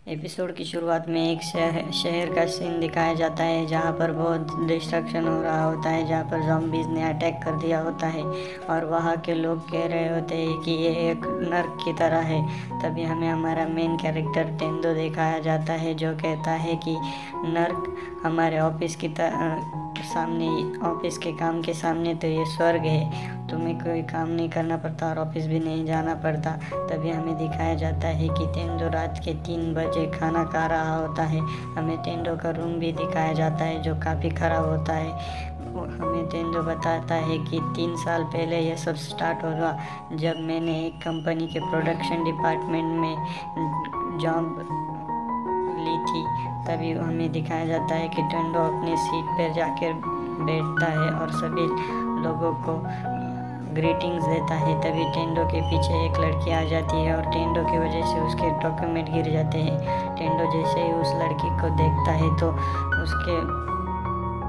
Episode की शुरुआत में एक शहर का सीन दिखाया जाता है जहाँ पर बहुत डिस्ट्रक्शन हो रहा होता है, जहाँ पर ज़ॉम्बीज़ ने अटैक कर दिया होता है और वहाँ के लोग कह रहे होते हैं कि ये एक नर्क की तरह है। तभी हमें हमारा मेन कैरेक्टर टेंडो दिखाया जाता है जो कहता है कि नर्क हमारे ऑफिस की सामने, ऑफिस के काम के सामने तो ये स्वर्ग है, तुम्हें कोई काम नहीं करना पड़ता और ऑफिस भी नहीं जाना पड़ता। तभी हमें दिखाया जाता है कि टेंडो रात के 3 बजे खाना खा रहा होता है। हमें टेंडो का रूम भी दिखाया जाता है जो काफ़ी ख़राब होता है। हमें टेंडो बताता है कि 3 साल पहले यह सब स्टार्ट हुआ जब मैंने एक कंपनी के प्रोडक्शन डिपार्टमेंट में जॉब ली थी। तभी हमें दिखाया जाता है कि टेंडो अपने सीट पर जाकर बैठता है और सभी लोगों को ग्रीटिंग्स देता है। तभी टेंडो के पीछे एक लड़की आ जाती है और टेंडो की वजह से उसके डॉक्यूमेंट गिर जाते हैं। टेंडो जैसे ही उस लड़की को देखता है तो उसके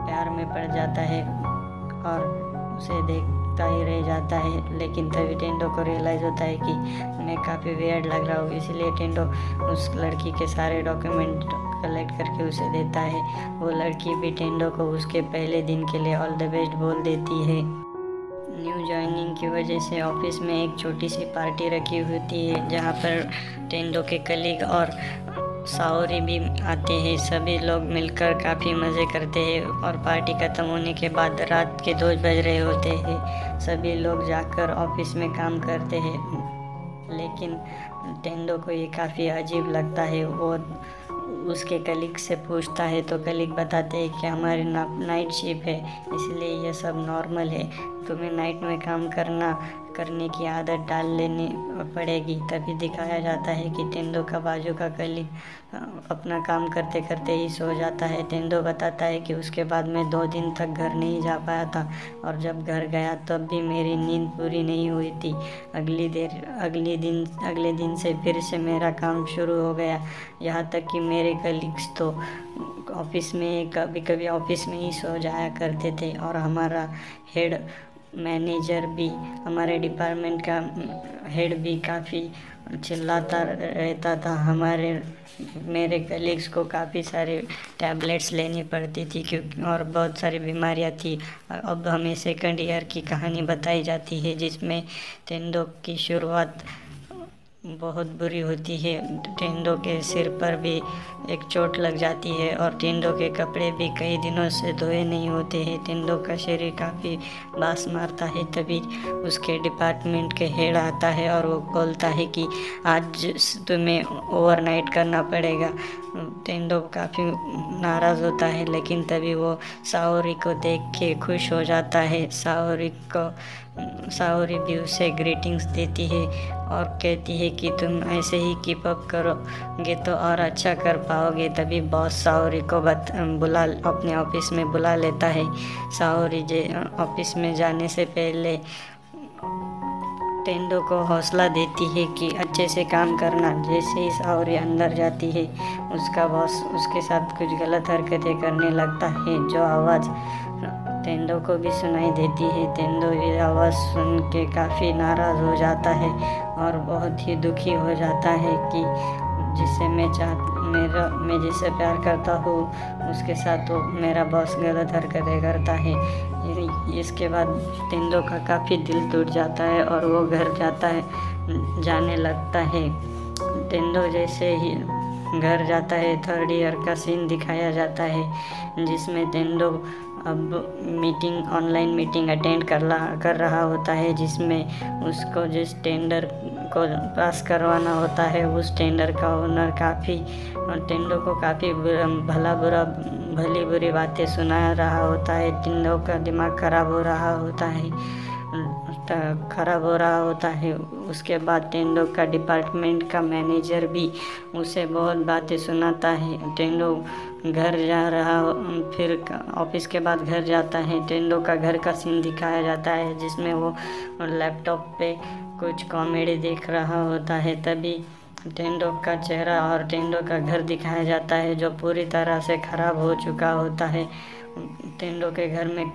प्यार में पड़ जाता है और उसे देखता ही रह जाता है। लेकिन तभी टेंडो को रियलाइज़ होता है कि मैं काफ़ी वियर्ड लग रहा हूँ, इसलिए टेंडो उस लड़की के सारे डॉक्यूमेंट कलेक्ट करके उसे देता है। वो लड़की भी टेंडो को उसके पहले दिन के लिए ऑल द बेस्ट बोल देती है। न्यू जॉइनिंग की वजह से ऑफिस में एक छोटी सी पार्टी रखी होती है जहाँ पर टेंडो के कलीग और साओरी भी आते हैं। सभी लोग मिलकर काफ़ी मज़े करते हैं और पार्टी ख़त्म होने के बाद रात के 2 बज रहे होते हैं। सभी लोग जाकर ऑफिस में काम करते हैं, लेकिन टेंडो को ये काफ़ी अजीब लगता है। वो उसके कलीग से पूछता है तो कलीग बताते हैं कि हमारी नाइट शिफ्ट है, इसलिए यह सब नॉर्मल है, तुम्हें नाइट में काम करने की आदत डाल लेनी पड़ेगी। तभी दिखाया जाता है कि टेंडो का बाजू का कलीग अपना काम करते करते ही सो जाता है। टेंडो बताता है कि उसके बाद मैं 2 दिन तक घर नहीं जा पाया था और जब घर गया तब भी मेरी नींद पूरी नहीं हुई थी। अगले दिन से फिर से मेरा काम शुरू हो गया, यहाँ तक कि मेरे कलीग्स तो ऑफिस में कभी कभी ऑफिस में ही सो जाया करते थे और हमारा हेड मैनेजर भी, हमारे डिपार्टमेंट का हेड भी काफ़ी चिल्लाता रहता था। मेरे कलीग्स को काफ़ी सारे टैबलेट्स लेनी पड़ती थी क्योंकि और बहुत सारी बीमारियां थी। अब हमें सेकंड ईयर की कहानी बताई जाती है जिसमें टेंडो की शुरुआत बहुत बुरी होती है। टेंडो के सिर पर भी एक चोट लग जाती है और टेंडो के कपड़े भी कई दिनों से धोए नहीं होते हैं। टेंडो का शरीर काफ़ी बास मारता है। तभी उसके डिपार्टमेंट के हेड आता है और वो बोलता है कि आज तुम्हें ओवरनाइट करना पड़ेगा। टेंडो काफ़ी नाराज़ होता है, लेकिन तभी वो साओरी को देख के खुश हो जाता है। साओरी भी उसे ग्रीटिंग्स देती है और कहती है कि तुम ऐसे ही कीप अप करोगे तो और अच्छा कर पाओगे। तभी बॉस साओरी को अपने ऑफिस में बुला लेता है। साओरी ऑफिस में जाने से पहले टेंडो को हौसला देती है कि अच्छे से काम करना। जैसे ही साओरी अंदर जाती है उसका बॉस उसके साथ कुछ गलत हरकतें करने लगता है जो आवाज़ टेंडो को भी सुनाई देती है। टेंडो ये आवाज़ सुन के काफ़ी नाराज़ हो जाता है और बहुत ही दुखी हो जाता है कि मैं जिससे प्यार करता हूँ उसके साथ तो मेरा बॉस गलत हरकतें करता है। इसके बाद टेंडो का काफ़ी दिल टूट जाता है और वो घर जाने लगता है। टेंडो जैसे ही घर जाता है 3rd ईयर का सीन दिखाया जाता है जिसमें टेंडो अब ऑनलाइन मीटिंग अटेंड कर रहा होता है, जिसमें उसको जिस टेंडर को पास करवाना होता है उस टेंडर का ओनर टेंडो को काफ़ी भली बुरी बातें सुना रहा होता है। टेंडो का दिमाग खराब हो रहा होता है। उसके बाद टेंडो का डिपार्टमेंट का मैनेजर भी उसे बहुत बातें सुनाता है। टेंडो फिर ऑफिस के बाद घर जाता है। टेंडो का घर का सीन दिखाया जाता है जिसमें वो लैपटॉप पे कुछ कॉमेडी देख रहा होता है। तभी टेंडो का चेहरा और टेंडो का घर दिखाया जाता है जो पूरी तरह से ख़राब हो चुका होता है। टेंडो के घर में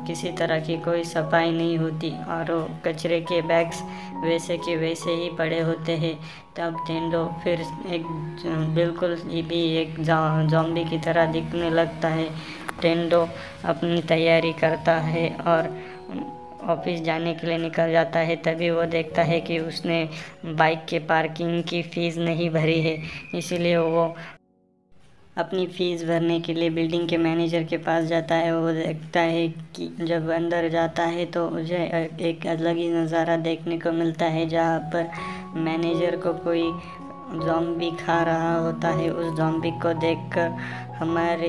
किसी तरह की कोई सफाई नहीं होती और वो कचरे के बैग्स वैसे के वैसे ही पड़े होते हैं। तब टेंडो फिर एक बिल्कुल ही भी एक जॉम्बी की तरह दिखने लगता है। टेंडो अपनी तैयारी करता है और ऑफिस जाने के लिए निकल जाता है। तभी वो देखता है कि उसने बाइक के पार्किंग की फ़ीस नहीं भरी है, इसीलिए वो अपनी फ़ीस भरने के लिए बिल्डिंग के मैनेजर के पास जाता है। वो देखता है कि जब अंदर जाता है तो उसे एक अलग ही नज़ारा देखने को मिलता है, जहाँ पर मैनेजर को कोई ज़ॉम्बी खा रहा होता है। उस ज़ॉम्बी को देखकर हमारे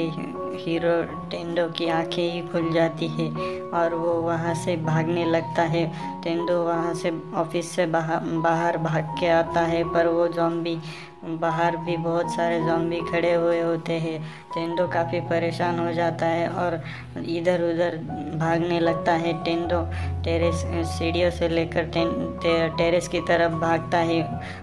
हीरो टेंडो की आंखें ही खुल जाती है और वो वहाँ से भागने लगता है। टेंडो वहाँ से ऑफिस से बाहर भाग के आता है, पर वो ज़ॉम्बी बाहर भी बहुत सारे ज़ॉम्बी खड़े हुए होते हैं। टेंडो काफ़ी परेशान हो जाता है और इधर उधर भागने लगता है। टेंडो सीढ़ियों से लेकर टेरेस की तरफ भागता है।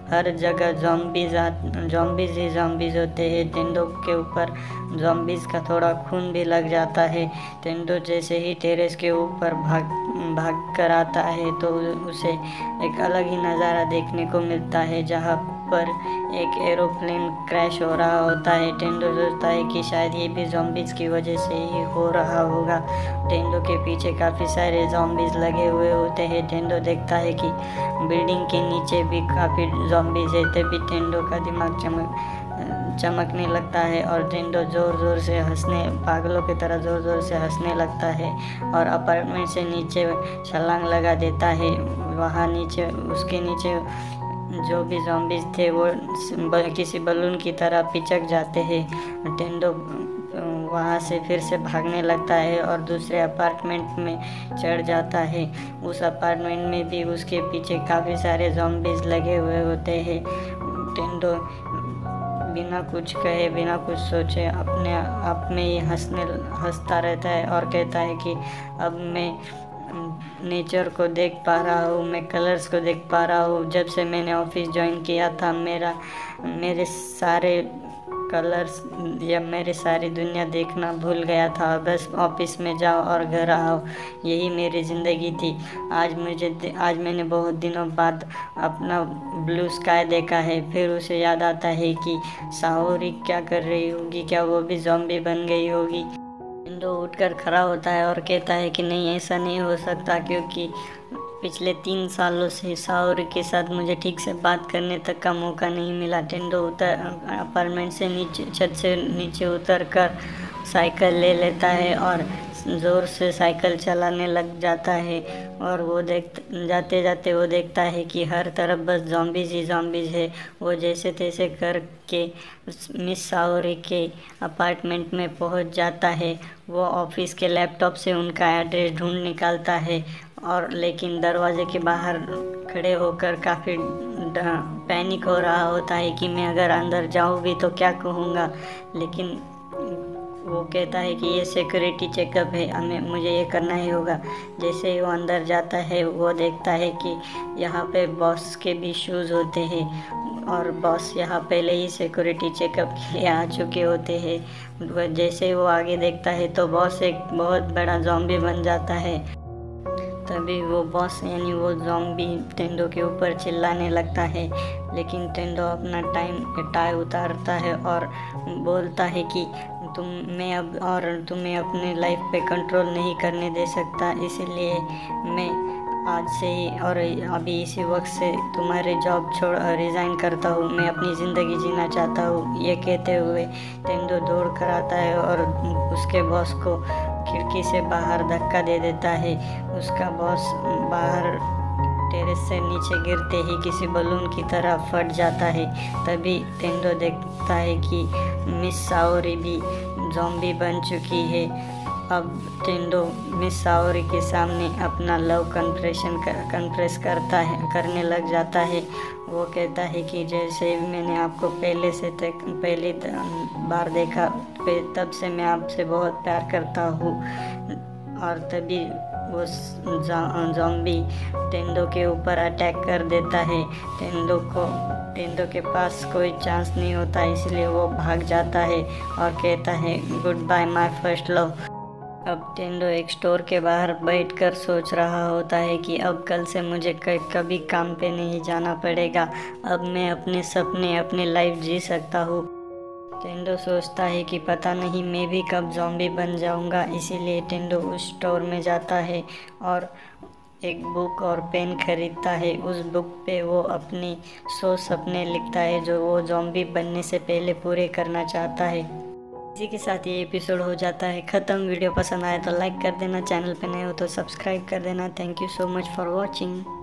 हर जगह ज़ॉम्बीज़ ही ज़ॉम्बीज़ होते हैं। टेंडो के ऊपर ज़ॉम्बीज़ का थोड़ा खून भी लग जाता है। टेंडो जैसे ही टेरेस के ऊपर भाग कर आता है तो उसे एक अलग ही नज़ारा देखने को मिलता है, जहाँ पर एक एरोप्लेन क्रैश हो रहा होता है। टेंडो सोचता है कि शायद ये भी ज़ॉम्बीज़ की वजह से ही हो रहा होगा। टेंडो के पीछे काफ़ी सारे ज़ॉम्बीज़ लगे हुए होते हैं। टेंडो देखता है कि बिल्डिंग के नीचे भी काफ़ी ज़ॉम्बीज़ है। तभी टेंडो का दिमाग चमकने लगता है और टेंडो ज़ोर से पागलों की तरह ज़ोर से हंसने लगता है और अपार्टमेंट से नीचे छलांग लगा देता है। वहाँ नीचे उसके नीचे जो भी ज़ॉम्बीज़ थे वो किसी बलून की तरह पिचक जाते हैं। टेंडो वहाँ से फिर से भागने लगता है और दूसरे अपार्टमेंट में चढ़ जाता है। उस अपार्टमेंट में भी उसके पीछे काफ़ी सारे ज़ॉम्बीज़ लगे हुए होते हैं। टेंडो बिना कुछ कहे बिना कुछ सोचे अपने आप में ही हंसता रहता है और कहता है कि अब मैं नेचर को देख पा रहा हूँ, मैं कलर्स को देख पा रहा हूँ। जब से मैंने ऑफिस ज्वाइन किया था मेरे सारे कलर्स या मेरी सारी दुनिया देखना भूल गया था। बस ऑफिस में जाओ और घर आओ, यही मेरी ज़िंदगी थी। आज मैंने बहुत दिनों बाद अपना ब्लू स्काई देखा है। फिर उसे याद आता है कि साओरी क्या कर रही होगी, क्या वो भी ज़ॉम्बी बन गई होगी। टेंडो उठकर खड़ा होता है और कहता है कि नहीं, ऐसा नहीं हो सकता, क्योंकि पिछले 3 सालों से साओरी के साथ मुझे ठीक से बात करने तक का मौका नहीं मिला। टेंडो अपार्टमेंट से छत से नीचे उतर कर साइकिल ले लेता है और ज़ोर से साइकिल चलाने लग जाता है और वो जाते जाते वो देखता है कि हर तरफ बस ज़ॉम्बीज़ ही ज़ॉम्बीज़ है। वो जैसे तैसे करके मिस साओरी के अपार्टमेंट में पहुंच जाता है। वो ऑफिस के लैपटॉप से उनका एड्रेस ढूंढ निकालता है और लेकिन दरवाजे के बाहर खड़े होकर काफ़ी पैनिक हो रहा होता है कि मैं अगर अंदर जाऊँ भी तो क्या कहूँगा। लेकिन वो कहता है कि ये सिक्योरिटी चेकअप है, मुझे ये करना ही होगा। जैसे ही वो अंदर जाता है वो देखता है कि यहाँ पे बॉस के भी शूज़ होते हैं और बॉस यहाँ पहले ही सिक्योरिटी चेकअप के लिए आ चुके होते हैं। जैसे ही वो आगे देखता है तो बॉस एक बहुत बड़ा ज़ॉम्बी बन जाता है। तभी वो बॉस यानी वो ज़ॉम्बी टेंडो के ऊपर चिल्लाने लगता है, लेकिन टेंडो अपना टाई उतारता है और बोलता है कि तुम्हें अपने लाइफ पे कंट्रोल नहीं करने दे सकता, इसीलिए मैं आज से ही और अभी इसी वक्त से तुम्हारे जॉब रिज़ाइन करता हूँ। मैं अपनी ज़िंदगी जीना चाहता हूँ। ये कहते हुए टेंडो दौड़ कर आता है और उसके बॉस को खिड़की से बाहर धक्का दे देता है। उसका बॉस बाहर टेरेस से नीचे गिरते ही किसी बलून की तरह फट जाता है। तभी टेंडो देखता है कि मिस साओरी भी ज़ॉम्बी बन चुकी है। अब टेंडो मिस साओरी के सामने अपना लव कन्फेस करने लग जाता है। वो कहता है कि जैसे मैंने आपको पहली बार देखा, तब से मैं आपसे बहुत प्यार करता हूँ। और तभी वो ज़ॉम्बी टेंडो के ऊपर अटैक कर देता है। टेंडो के पास कोई चांस नहीं होता, इसलिए वो भाग जाता है और कहता है goodbye my first love. अब टेंडो एक स्टोर के बाहर बैठकर सोच रहा होता है कि अब कल से मुझे कभी काम पे नहीं जाना पड़ेगा। अब मैं अपने सपने, अपनी लाइफ जी सकता हूँ। टेंडो सोचता है कि पता नहीं मैं भी कब ज़ॉम्बी बन जाऊंगा। इसीलिए टेंडो उस स्टोर में जाता है और एक बुक और पेन खरीदता है। उस बुक पे वो अपनी 100 सपने लिखता है जो वो ज़ॉम्बी बनने से पहले पूरे करना चाहता है। इसी के साथ ये एपिसोड हो जाता है ख़त्म। वीडियो पसंद आए तो लाइक कर देना, चैनल पे नए हो तो सब्सक्राइब कर देना। Thank you so much for watching.